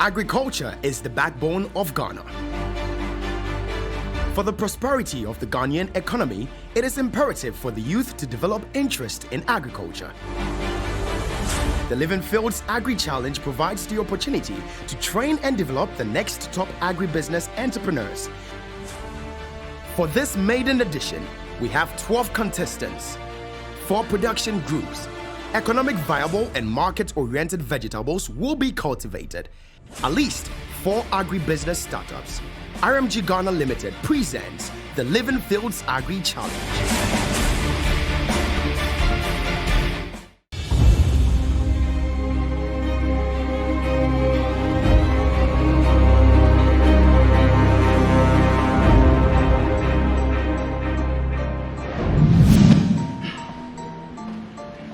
Agriculture is the backbone of Ghana. For the prosperity of the Ghanaian economy, it is imperative for the youth to develop interest in agriculture. The Livingfields AgriChallenge provides the opportunity to train and develop the next top agribusiness entrepreneurs. For this maiden edition, we have 12 contestants, 4 production groups. Economic viable and market-oriented vegetables will be cultivated. At least 4 agribusiness startups. RMG Ghana Limited presents the Livingfields AgriChallenge.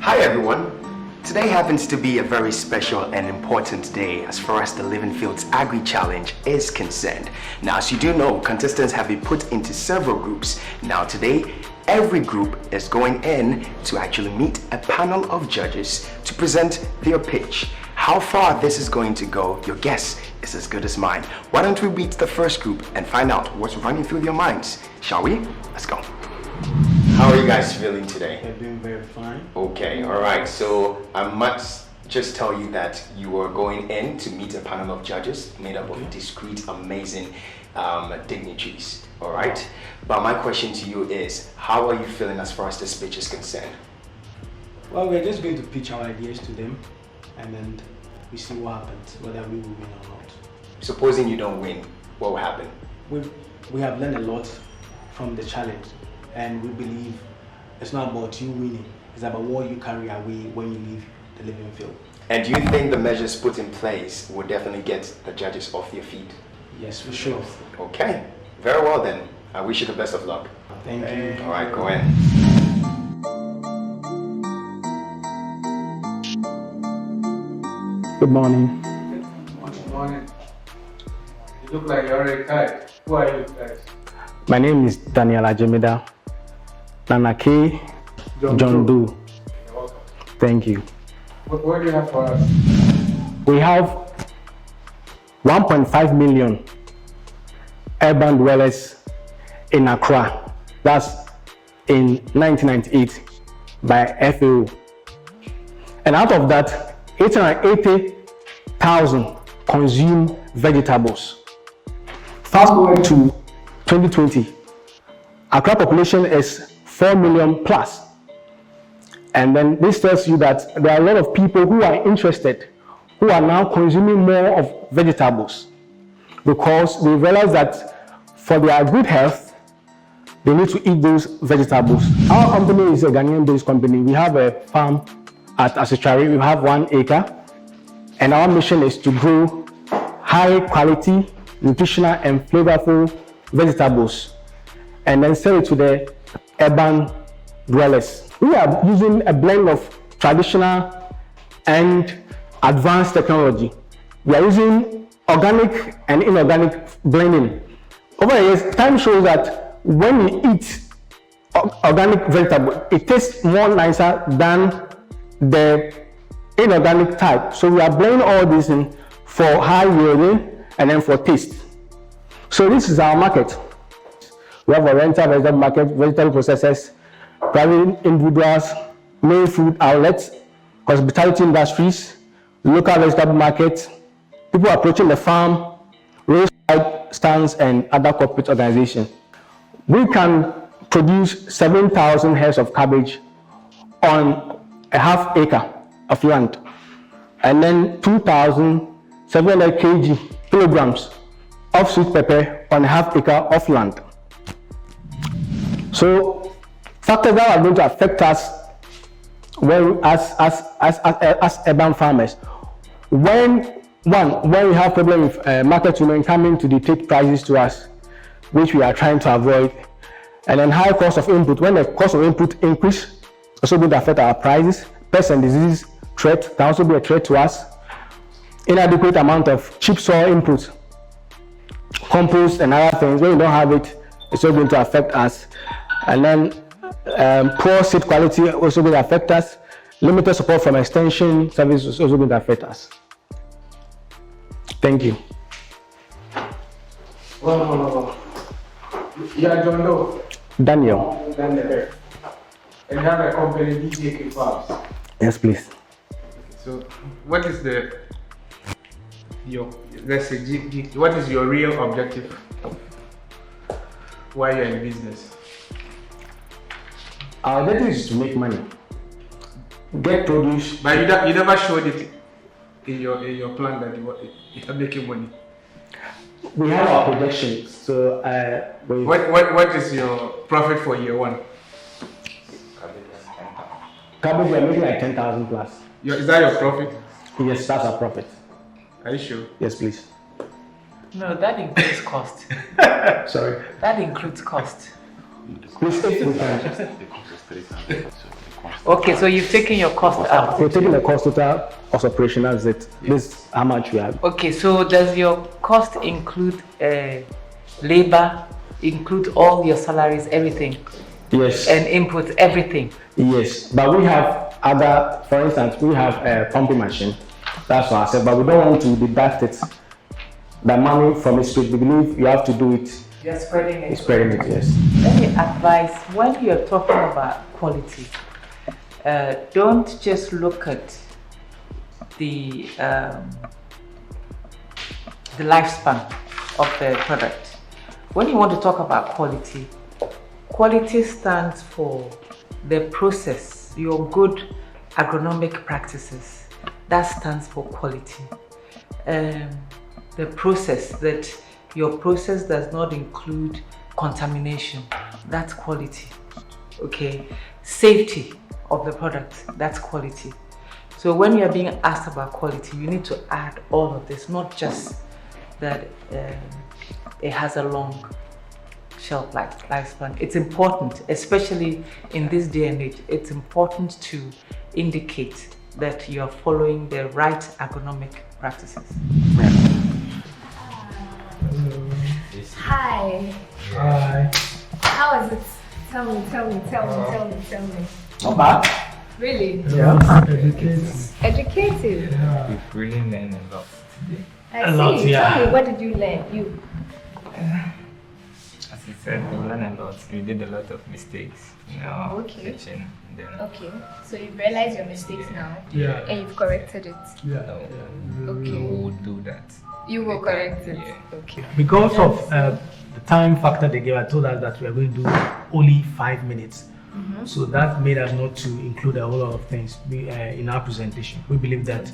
Hi everyone. Today happens to be a very special and important day as far as the Livingfields AgriChallenge is concerned. Now, as you do know, contestants have been put into several groups. Now today, every group is going in to actually meet a panel of judges to present their pitch. How far this is going to go, your guess is as good as mine. Why don't we meet the first group and find out what's running through their minds, shall we? Let's go. How are you guys feeling today? They're doing very fine. Okay, all right. So I must just tell you that you are going in to meet a panel of judges made up of discreet, amazing dignitaries. All right. But my question to you is, how are you feeling as far as this pitch is concerned? Well, we're just going to pitch our ideas to them, and then we see what happens, whether we will win or not. Supposing you don't win, what will happen? We have learned a lot from the challenge. And we believe it's not about you winning, it's about what you carry away when you leave the living field. And do you think the measures put in place will definitely get the judges off their feet? Yes, for sure. Okay, very well then. I wish you the best of luck. Thank you. All right, go in. Good morning. Good morning. You look like you're already tired. Who are you guys? My name is Daniel Ajemida. Nanake John Doe. You're welcome. Thank you. What do you have for us? We have 1.5 million urban dwellers in Accra. That's in 1998 by FAO. And out of that, 880,000 consume vegetables. Fast forward to 2020, Accra population is 4 million plus. And then this tells you that there are a lot of people who are interested, who are now consuming more of vegetables, because we realize that for their good health, they need to eat those vegetables. Our company is a Ghanaian-based company. We have a farm at Asichari. We have 1 acre, and our mission is to grow high quality, nutritional and flavorful vegetables and then sell it to the urban dwellers. We are using a blend of traditional and advanced technology. We are using organic and inorganic blending. Over the years, time shows that when you eat organic vegetable, it tastes more nicer than the inorganic type. So we are blending all this in for high yielding and then for taste. So this is our market. We have a rental vegetable market, vegetable processors, private individuals, main food outlets, hospitality industries, local vegetable markets, people approaching the farm, roadside stands, and other corporate organizations. We can produce 7,000 heads of cabbage on a half acre of land, and then 2,700 kilograms of sweet pepper on a half acre of land. So factors that are going to affect us when as urban farmers. When we have problem with market women coming to dictate prices to us, which we are trying to avoid, and then high cost of input. When the cost of input increase, also going to affect our prices. Pest and disease threat can also be a threat to us. Inadequate amount of cheap soil input, compost and other things. When you don't have it, it's also going to affect us. And then poor seed quality also going to affect us. Limited support from extension services also going to affect us. Thank you. Oh, yeah, John Doe. Daniel. Daniel. And you have a company, DJ Farms. Yes, please. So, what is what is your real objective while you're in business? Our objective is to make money. Get produce. But you never showed it in your plan that you are making money. We have our projections. So what is your profit for year one? Cabbage, we are making like 10,000 plus. Is that your profit? Yes, that's our profit. Are you sure? Yes, please. No, that includes cost. Sorry. That includes cost. Please take the time. Okay, so you've taken your cost out. We're taking the cost total of operational. That's it. This is how much we have. Okay, so does your cost include labor, include all your salaries, everything? Yes. And input, everything? Yes, but we have other, for instance, we have a pumping machine. That's what I said, but we don't want to deduct it. The money from it straight. We believe you have to do it. You're spreading it. Spreading it, yes. Let me advise, when you're talking about quality, don't just look at the lifespan of the product. When you want to talk about quality, quality stands for the process, your good agronomic practices. That stands for quality. The process, that your process does not include contamination, that's quality. Okay, safety of the product, that's quality. So when you're being asked about quality, you need to add all of this, not just that it has a long shelf lifespan. It's important, especially in this day and age, it's important to indicate that you're following the right agronomic practices. Hi. Hi. How is it? Tell me. Not bad. Really? Yeah. Educative. Educative. Yeah. We've really learned a lot today. I see. Tell me, what did you learn? You. As you said, we learned a lot. We did a lot of mistakes in our kitchen. Then Okay. So you've realized your mistakes now. Yeah. And you've corrected it. Yeah. Okay. we will do that. You will correct it. Yeah. Okay. Because of the time factor they gave, I told us that we are going to do only 5 minutes. So that made us not to include a whole lot of things in our presentation. We believe that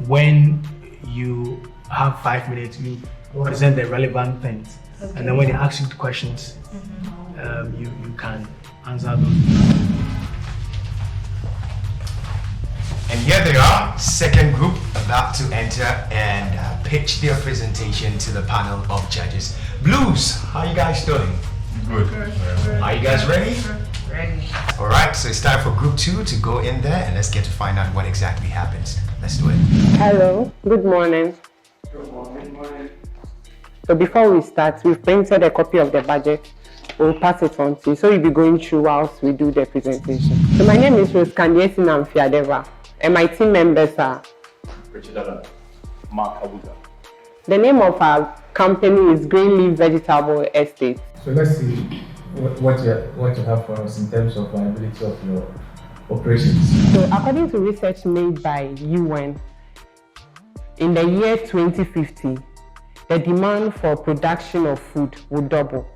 when you have 5 minutes, you present the relevant things. And then when they ask you questions, you can answer those. And here they are, second group about to enter and pitch their presentation to the panel of judges. Blues, how you guys doing? Good. Are you guys ready? Ready. All right, so it's time for group 2 to go in there and let's get to find out what exactly happens. Let's do it. Hello, good morning. Good morning. So before we start, we've printed a copy of the budget. We'll pass it on to you, so you'll be going through whilst we do the presentation. So my name is Rose Kandiesi Namfiadeva, and my team members are Richard Mark Abuja. The name of our company is Greenleaf Vegetable Estate. So let's see what you have for us in terms of viability of your operations. So according to research made by UN, in the year 2050, the demand for production of food will double.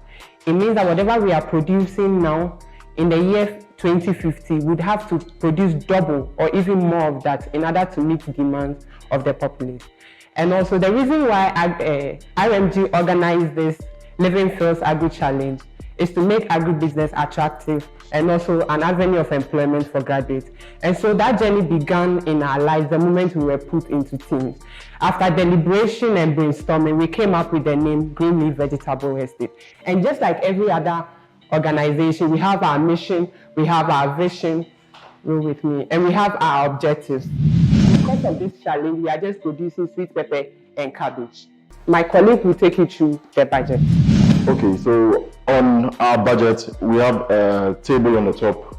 It means that whatever we are producing now, in the year 2050, we'd have to produce double or even more of that in order to meet the demands of the populace. And also the reason why RMG organized this Livingfields AgriChallenge is to make agribusiness attractive and also an avenue of employment for graduates. And so that journey began in our lives the moment we were put into teams. After deliberation and brainstorming, we came up with the name Greenleaf Vegetable Estate. And just like every other organization, we have our mission, we have our vision, roll with me, and we have our objectives. Because of this challenge, we are just producing sweet pepper and cabbage. My colleague will take you through the budget. Okay, so on our budget, we have a table on the top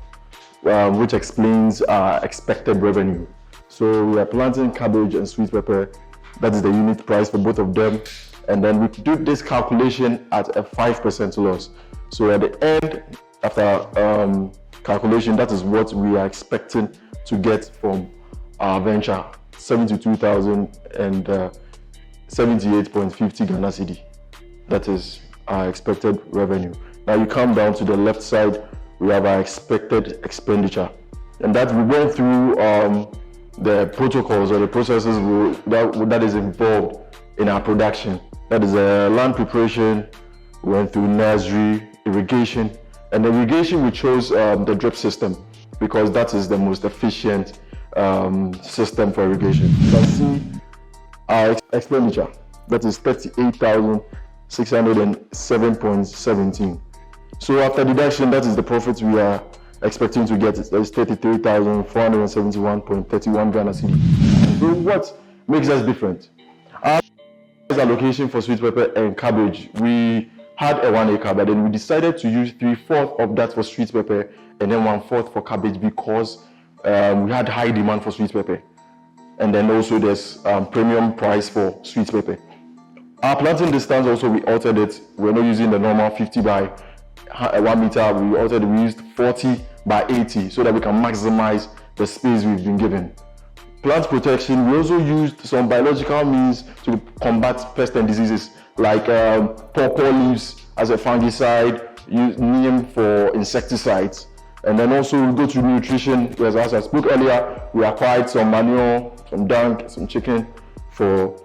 which explains our expected revenue. So we are planting cabbage and sweet pepper That is the unit price for both of them. And then we do this calculation at a 5% loss. So at the end, after calculation, that is what we are expecting to get from our venture, 72,078.50 Ghana cedi. That is our expected revenue. Now you come down to the left side, we have our expected expenditure. And that we went through the protocols or the processes that is involved in our production. That is land preparation, we went through nursery, irrigation. And the irrigation, we chose the drip system because that is the most efficient system for irrigation. You can see our expenditure, that is 38,607.17. So after deduction, that is the profit we are expecting to get. That is 33,471.31 Ghana cedi. So what makes us different? Our allocation for sweet pepper and cabbage, we had a 1 acre, but then we decided to use 3/4 of that for sweet pepper and then 1/4 for cabbage because we had high demand for sweet pepper. And then also there's premium price for sweet pepper. Our planting distance also, we altered it. We're not using the normal 50 by 1 meter. We used 40 by 80 so that we can maximize the space we've been given. Plant protection, we also used some biological means to combat pests and diseases like pawpaw leaves as a fungicide, use neem for insecticides. And then also we go to nutrition, as I spoke earlier, we acquired some manure, some dung, some chicken to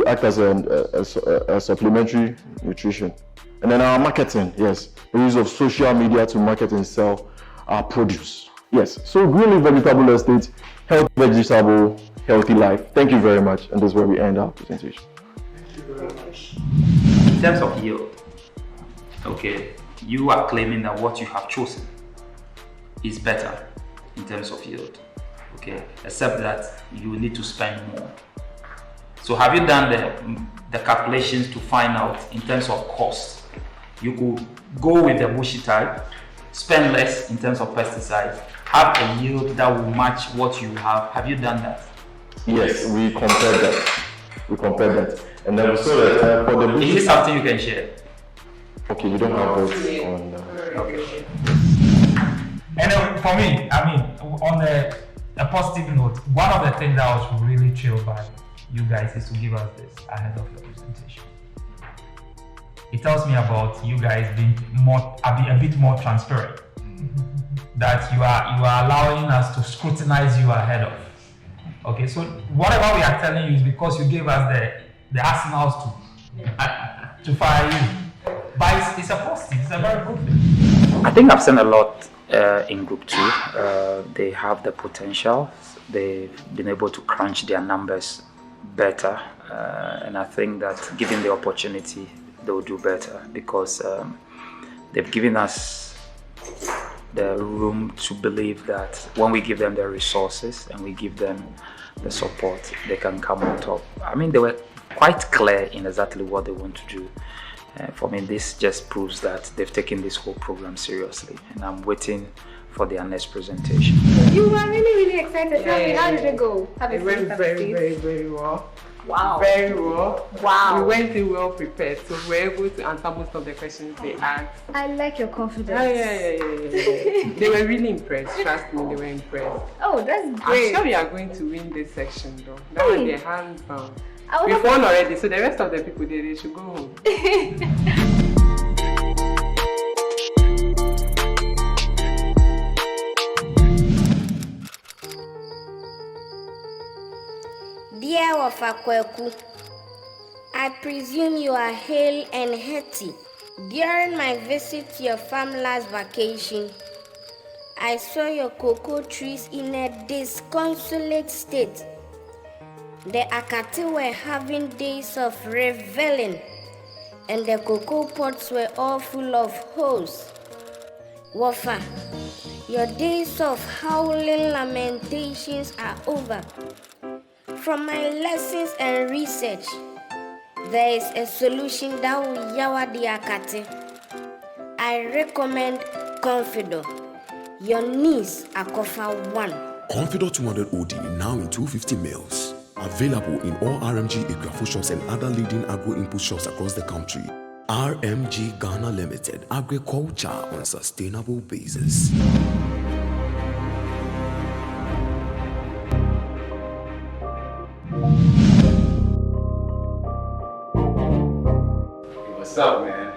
act as a supplementary nutrition. And then our marketing, yes, the use of social media to market and sell our produce. Yes, so Green Vegetable Estate, healthy vegetable, healthy life. Thank you very much, and this is where we end our presentation. In terms of yield, okay, you are claiming that what you have chosen is better in terms of yield, okay, except that you need to spend more. So have you done the calculations to find out in terms of cost? You could go with the bushy type, spend less in terms of pesticides, have a yield that will match what you have. Have you done that? Yes, we compared that. And then we saw that for the bushy. Is this something you can share? Okay, you don't have that on. Okay. And for me, I mean, on a positive note, one of the things that I was really thrilled by you guys is to give us this ahead of your presentation. It tells me about you guys being a bit more transparent. That you are allowing us to scrutinize you ahead of. Okay, so whatever we are telling you is because you gave us the arsenals to fire you. But it's a positive, it's a very good thing. I think I've seen a lot in Group 2. They have the potential. They've been able to crunch their numbers better. And I think that given the opportunity, they will do better because they've given us the room to believe that when we give them the resources and we give them the support, they can come on top. I mean, they were quite clear in exactly what they want to do. For me, this just proves that they've taken this whole program seriously, and I'm waiting for their next presentation. You were really excited. Tell me, how did it go? It went very well. Wow. Very well. Wow. We went in well prepared, so we were able to answer most of the questions they asked. I like your confidence. Yeah. They were really impressed. Trust me, they were impressed. Oh, that's great. I'm sure we are going to win this section though. That was their hands down. We've won already, so the rest of the people they should go home. Dear Wafakweku, I presume you are hale and hearty. During my visit to your farm last vacation, I saw your cocoa trees in a disconsolate state. The Akati were having days of reveling, and the cocoa pots were all full of holes. Wafa, your days of howling lamentations are over. From my lessons and research, there is a solution that will yawa the Akati. I recommend Confido. Your knees are Kofa 1. Confido 200 OD now in 250 mils. Available in all RMG Agrafo shops and other leading agro-input shops across the country. RMG Ghana Limited, agriculture on a sustainable basis. What's up, man?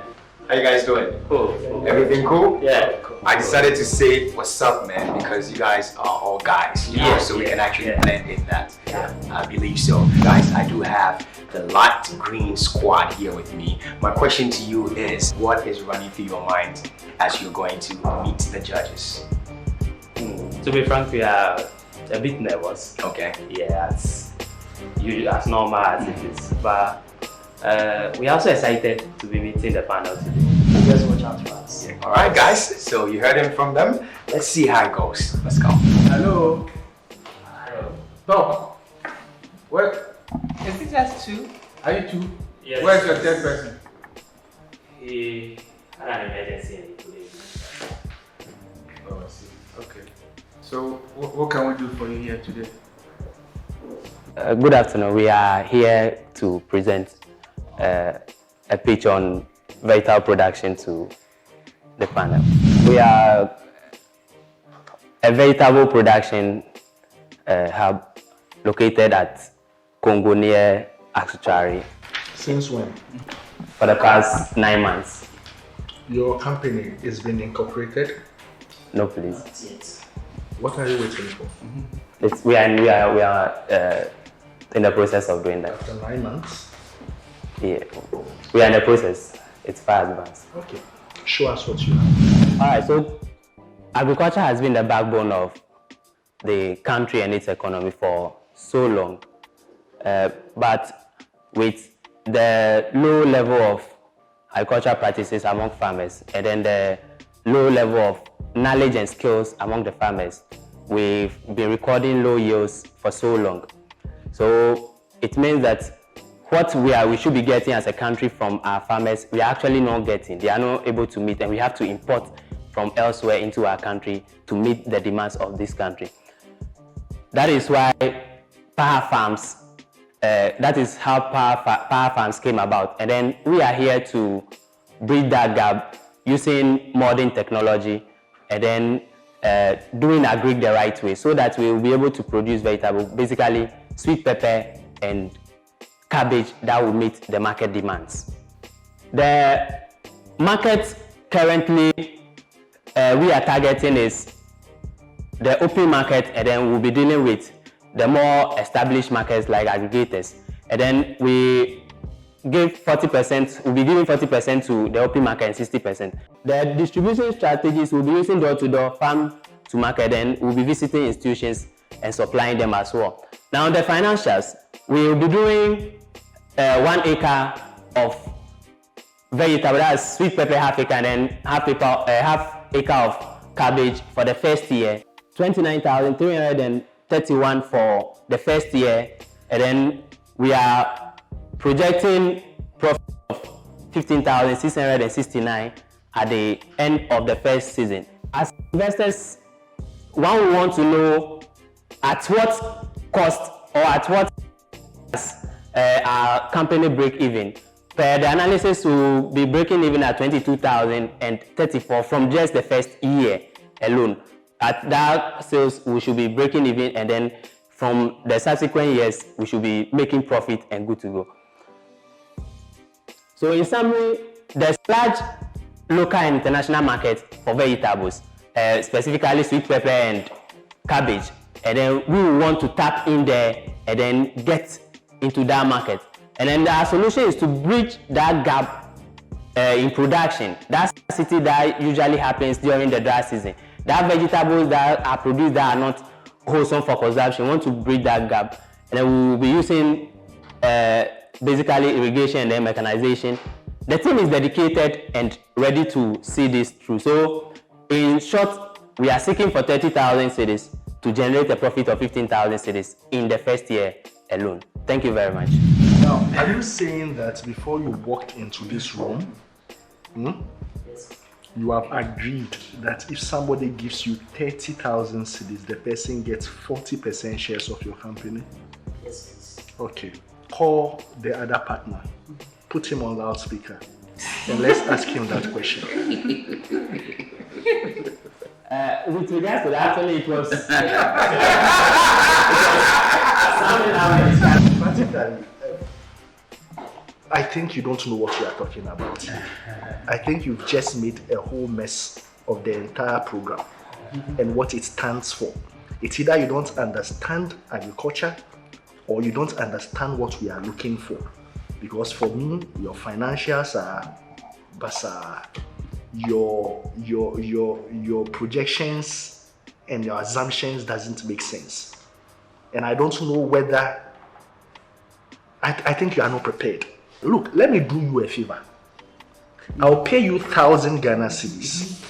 How you guys doing? Cool. Everything cool? Yeah. Cool. I decided to say what's up, man, because you guys are all guys, you know, so we can actually blend in that. Yeah. I believe so. Guys, I do have the light green squad here with me. My question to you is, what is running through your mind as you're going to meet the judges? To be frank, we are a bit nervous. Okay. Yeah, it's usually as normal as it is, but we are also excited to be meeting the panel today. Just watch out for us. Yeah. All right, guys. So you heard him from them. Let's see how it goes. Let's go. Hello. Doc. What? Is it just two? Are you two? Yes. Where's your third person? He had an emergency today. Oh, I see. Okay. So what can we do for you here today? Good afternoon. We are here to present a pitch on vegetable production to the panel. We are a vegetable production hub located at Congo near Aksuchari. Since when? For the past 9 months. Your company is being incorporated? No, please. What are you waiting for? We are in the process of doing that. After 9 months? Yeah, we are in the process. It's far advanced. Okay, show us what you have. All right, so agriculture has been the backbone of the country and its economy for so long. But with the low level of agricultural practices among farmers and then the low level of knowledge and skills among the farmers, we've been recording low yields for so long. So it means that what we should be getting as a country from our farmers, we are actually not getting. They are not able to meet, and we have to import from elsewhere into our country to meet the demands of this country. That is why power farms, that is how power farms came about. And then we are here to bridge that gap using modern technology and then doing agric the right way so that we will be able to produce vegetables, basically sweet pepper and cabbage that will meet the market demands. The market currently we are targeting is the open market, and then we'll be dealing with the more established markets like aggregators. And then we give 40%, we'll be giving 40% to the open market and 60%. The distribution strategies will be using door-to-door, farm to market, and we'll be visiting institutions and supplying them as well. Now the financials, we will be doing 1 acre of vegetable, that's sweet pepper half acre, and then half acre of cabbage for the first year. 29,331 for the first year, and then we are projecting profit of 15,669 at the end of the first season. As investors, one will want to know at what cost or at what our company break even. Per the analysis, will be breaking even at 22,034 from just the first year alone. At that sales, we should be breaking even, and then from the subsequent years, we should be making profit and good to go. So in summary, there's large local and international market for vegetables, specifically sweet pepper and cabbage. And then we will want to tap in there and then get into that market. And then our solution is to bridge that gap in production. That scarcity that usually happens during the dry season. That vegetables that are produced that are not wholesome for consumption, we want to bridge that gap. And then we will be using basically irrigation and then mechanization. The team is dedicated and ready to see this through. So in short, we are seeking for 30,000 cedis to generate a profit of 15,000 cedis in the first year alone. Thank you very much. Now, are you saying that before you walked into this room, you have agreed that if somebody gives you 30,000 cedis, the person gets 40% shares of your company? Yes, please. Okay. Call the other partner. Put him on loudspeaker. And let's ask him that question. With regards to that, actually, it was. Practically, I think you don't know what you are talking about. I think you've just made a whole mess of the entire program and what it stands for. It's either you don't understand agriculture or you don't understand what we are looking for. Because for me, your financials are basa, your projections and your assumptions doesn't make sense. And I don't know whether I think you are not prepared. Look, let me do you a favor. I'll pay you 1,000 Ghana cedis.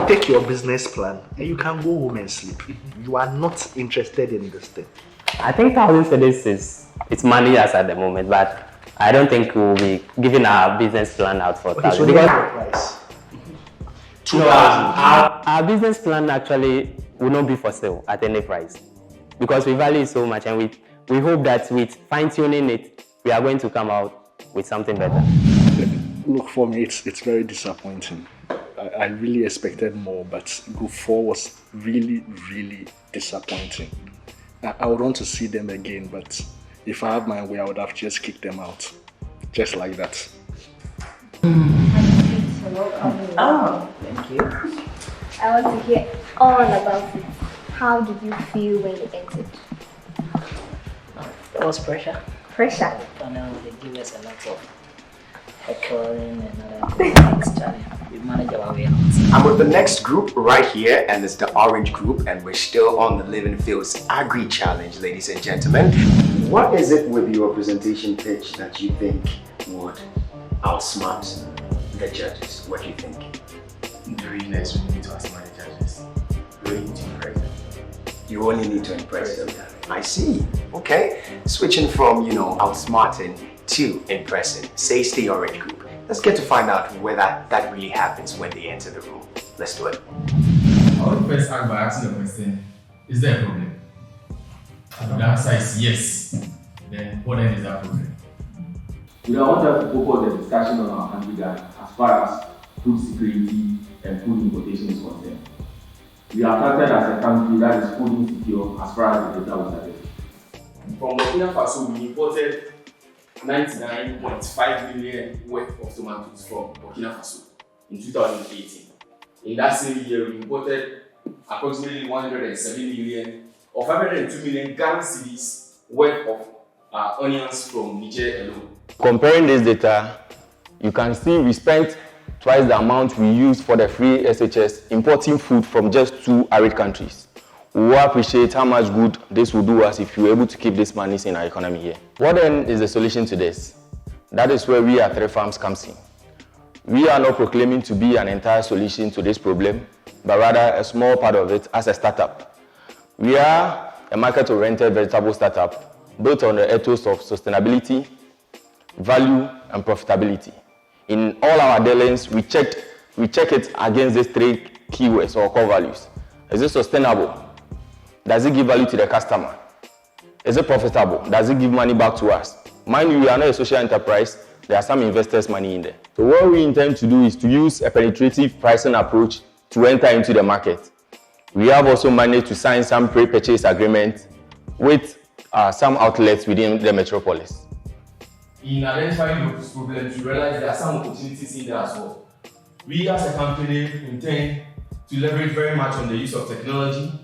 Take your business plan and you can go home and sleep. You are not interested in this thing. I think 1,000 cedis it's money as at the moment, but I don't think we'll be giving our business plan out for 1,000. So because price. 2,000. Our business plan actually will not be for sale at any price because we value it so much, and we hope that with fine-tuning it, we are going to come out with something better. Look, for me, it's very disappointing. I really expected more, but Group 4 was really, really disappointing. I would want to see them again, but if I had my way, I would have just kicked them out. Just like that. Oh, thank you. I want to hear all about it. How did you feel when you entered? There was pressure. Pressure? They give us a lot of heckling and other things. We manage our way out. I'm with the next group right here, and it's the orange group, and we're still on the Livingfields AgriChallenge, ladies and gentlemen. What is it with your presentation pitch that you think would outsmart the judges? What do you think? The reason is we need to outsmart the judges. We need to impress them. You only need to impress them. I see. Okay. Switching from, outsmarting to impressing. Says the orange group. Let's get to find out whether that really happens when they enter the room. Let's do it. I want to first start by asking the question, is there a problem? If the answer is yes, then what then is that problem? We don't want us to focus the discussion on our country that as far as food security and food importation is concerned. We are targeted as a country that is food insecure as far as the data was targeted. From Burkina Faso, we imported 99.5 million worth of tomatoes from Burkina Faso in 2018. In that same year, we imported approximately 107 million or 502 million Ghana cedis worth of onions from Niger alone. Comparing this data, you can see we spent twice the amount we used for the free SHS importing food from just 2 arid countries. We will appreciate how much good this will do us if we are able to keep this money in our economy here. What then is the solution to this? That is where we at 3 Farms comes in. We are not proclaiming to be an entire solution to this problem, but rather a small part of it as a startup. We are a market-oriented vegetable startup built on the ethos of sustainability, value, and profitability. In all our dealings, we check it against these 3 keywords or core values. Is it sustainable? Does it give value to the customer? Is it profitable? Does it give money back to us? Mind you, we are not a social enterprise. There are some investors' money in there. So what we intend to do is to use a penetrative pricing approach to enter into the market. We have also managed to sign some pre-purchase agreements with some outlets within the metropolis. In identifying those problems, we realize there are some opportunities in there as well. We as a company intend to leverage very much on the use of technology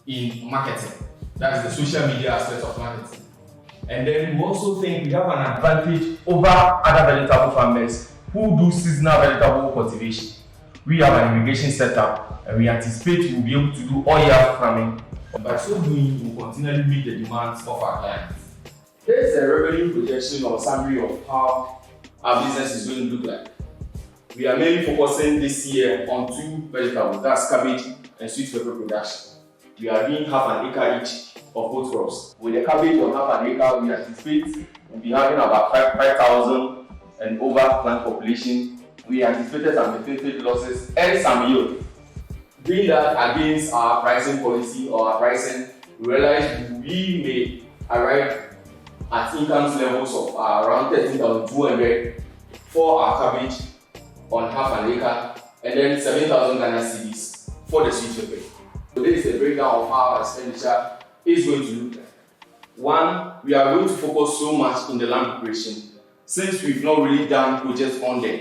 in marketing. That is the social media aspect of marketing. And then we also think we have an advantage over other vegetable farmers who do seasonal vegetable cultivation. We have an irrigation setup and we anticipate we will be able to do all year farming. By so doing, we will continually meet the demands of our clients. There is a revenue projection or summary of how our business is going to look like. We are mainly focusing this year on 2 vegetables, that's cabbage and sweet pepper production. We are doing half an acre each of both crops. With the cabbage on half an acre, we anticipate we'll be having about 5,000 and over plant population. We anticipated some definitive losses and some yield. Doing that against our pricing policy or our pricing, we realized we may arrived at income levels of around 13,200 for our cabbage on half an acre, and then 7,000 Ghana cedis for the sweet pepper. So this is a breakdown of how our expenditure is going to look like. One, we are going to focus so much in the land preparation since we've not really done projects on them.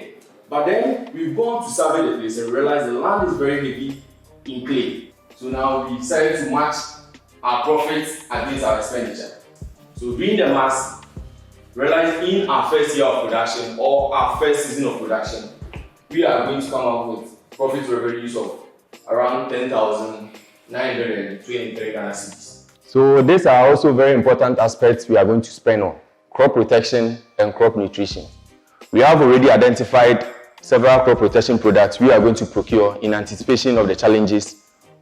But then we've gone to survey the place and realized the land is very heavy in clay. So now we decided to match our profits against our expenditure. So doing the math, realize in our first year of production or our first season of production, we are going to come up with profit revenues of around 10,923 Ghana cedis. So these are also very important aspects we are going to spend on: crop protection and crop nutrition. We have already identified several crop protection products we are going to procure in anticipation of the challenges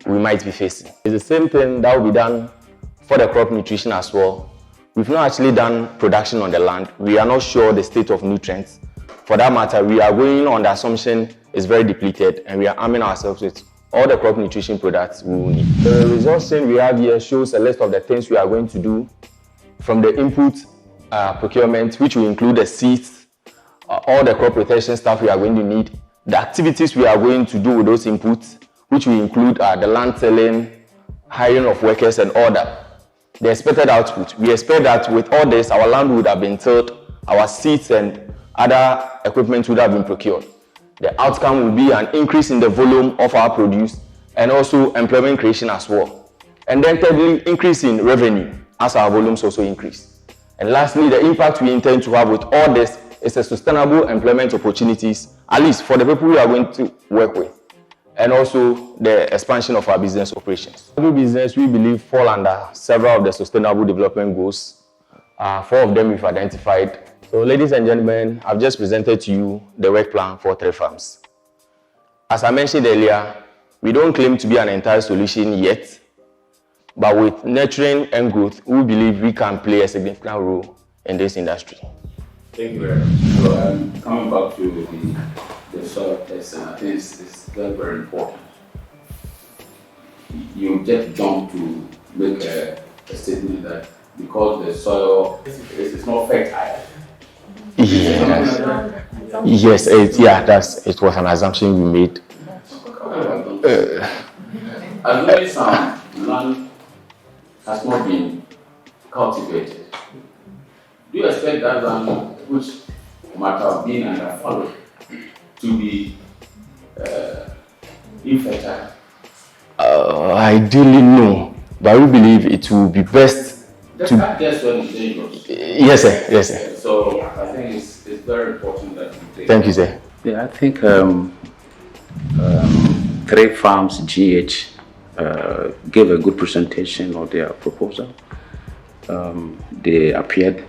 we might be facing. It's the same thing that will be done for the crop nutrition as well. We've not actually done production on the land. We are not sure the state of nutrients. For that matter, we are going on the assumption it's very depleted, and we are arming ourselves with all the crop nutrition products we will need. The resource chain we have here shows a list of the things we are going to do, from the input procurement, which will include the seeds, all the crop protection stuff we are going to need, the activities we are going to do with those inputs, which will include the land selling, hiring of workers, and all that. The expected output. We expect that with all this, our land would have been tilled, our seeds and other equipment would have been procured. The outcome will be an increase in the volume of our produce and also employment creation as well. And then thirdly, increase in revenue as our volumes also increase. And lastly, the impact we intend to have with all this is a sustainable employment opportunities, at least for the people we are going to work with, and also the expansion of our business operations. Agribusiness, we believe, fall under several of the sustainable development goals. 4 of them we've identified. So ladies and gentlemen, I've just presented to you the work plan for 3 farms. As I mentioned earlier, we don't claim to be an entire solution yet, but with nurturing and growth, we believe we can play a significant role in this industry. Thank you very much. So coming back to the soil test, and I think it's very, very important. You just jumped to make a statement that because the soil is not fertile. Yes, it was an assumption we made. As long as some land has not been cultivated, do you expect that land, which might have been underfollowed, to be infertile? Ideally, no, but we believe it will be best. That's what it's dangerous. Yes, sir. Yes, sir. So I think it's very important that you take. Thank you, sir. Yeah, I think 3 farms GH gave a good presentation of their proposal. They appeared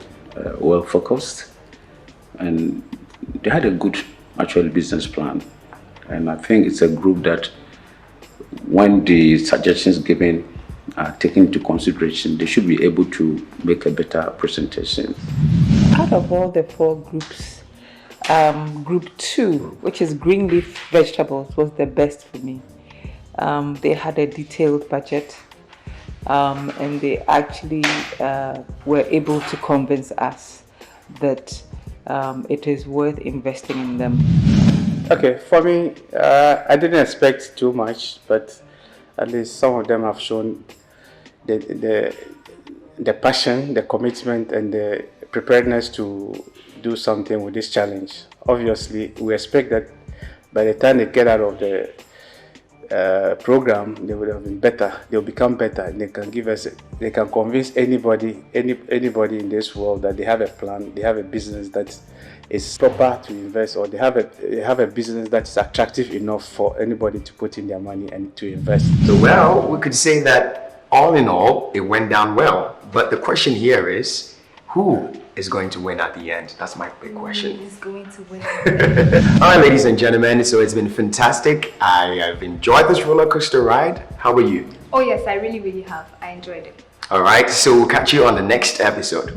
well focused, and they had a good actual business plan. And I think it's a group that, when the suggestions given are taken into consideration, they should be able to make a better presentation. Out of all the 4 groups, group 2, which is green leaf vegetables, was the best for me. They had a detailed budget, and they actually were able to convince us that it is worth investing in them. Okay, for me, I didn't expect too much, but at least some of them have shown the passion, the commitment, and the preparedness to do something with this challenge. Obviously, we expect that by the time they get out of the program, they would have been better. They'll become better. They can give us. They can convince anybody in this world that they have a plan. They have a business that is proper to invest, or they have a business that is attractive enough for anybody to put in their money and to invest. So, well, we could say that all in all, it went down well. But the question here is, who is going to win at the end? That's my big question. Who is going to win? All right, ladies and gentlemen, so it's been fantastic. I have enjoyed this roller coaster ride. How about you? Oh yes, I really have. I enjoyed it. All right, so we'll catch you on the next episode.